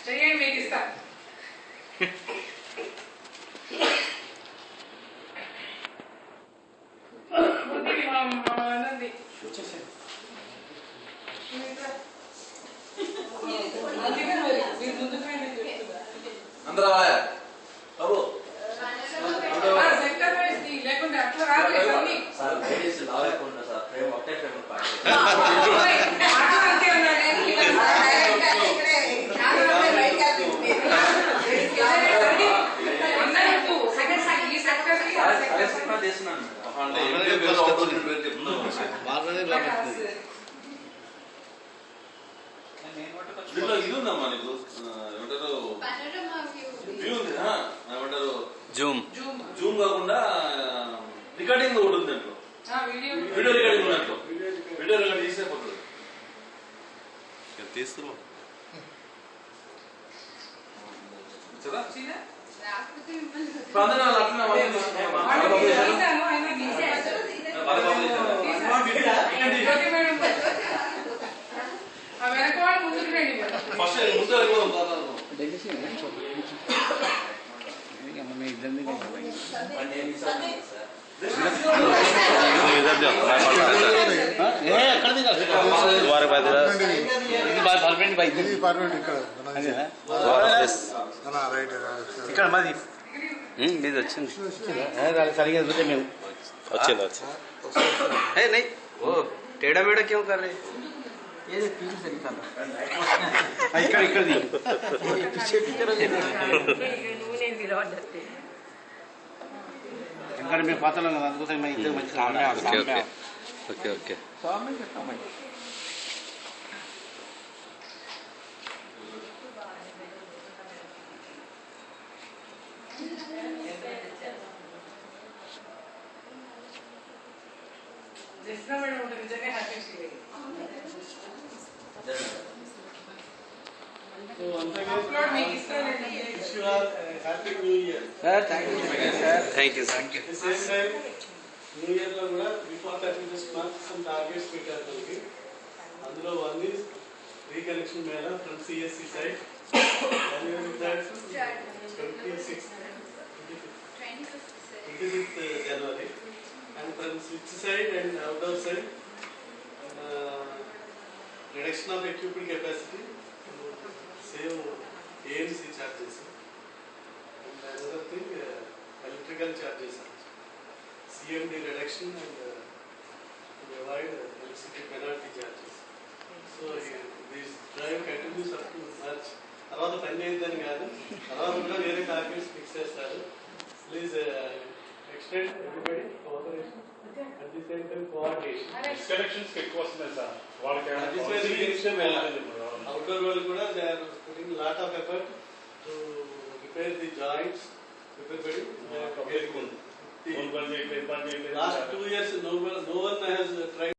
చెయ్యండి మీకు ఇస్తా. అందరూ బాబు లేకుంటే అట్లా రాలేదు సార్ సార్ ప్రేమ ఒకటే ప్రేమ దీంట్లో ఇది ఉందమ్మా నీకు ఏమంటారు వ్యూ ఉంది ఏమంటారు జూమ్ కాకుండా రికార్డింగ్ ఒకటి ఉంది దాంట్లో వీడియో రికార్డింగ్ ఉన్నట్లు వీడియో రికార్డ్ తీసేపోతుంది తీస్తున్నాం ఇక్కడ మాది ఇది వచ్చింది సరిగా చూస్తే మేము వచ్చింది नहीं वो टेढ़ा बेड़ा क्यों कर रहे ये पीछे से निकाल ఇక్కడ ఇక్కడది पीछे నూనె విరాడ్ దతే ఇంకా మేము పాతలో అందుకోసం మేము ఇద్దరు మంచి సామె ఓకే ఓకే సామె చెప్తాం జస్నా మేడం ఉంటే నిజంగా హ్యాపీ ఫీల్ అయ్యింది. So once again, అప్లోడ్ మీకు ఇస్తానండి. wish you all a happy new year. Sir thank you At the same time, new year లో కూడా before that we just mark some targets పెట్టారు మనకి. అందులో one is reconnection Mela from CSC side. January 26th January. And from switch side and outdoor side, reduction of equipment capacity, same AMC charges. And another thing, electrical charges. CMD reduction and avoid electricity penalty charges. So this drive continues up to March. తర్వాత పని చేయొద్దని కాదు, తర్వాత కూడా వేరే targets fix చేస్తారు. Please extend everybody cooperation at the same time coordination. Disconnections ఎక్కువ వస్తున్నాయి సార్ వాళ్ళకి outdoor వాళ్ళు కూడా they are putting lot of effort to repair the joints. Everybody last 2 years no one has tried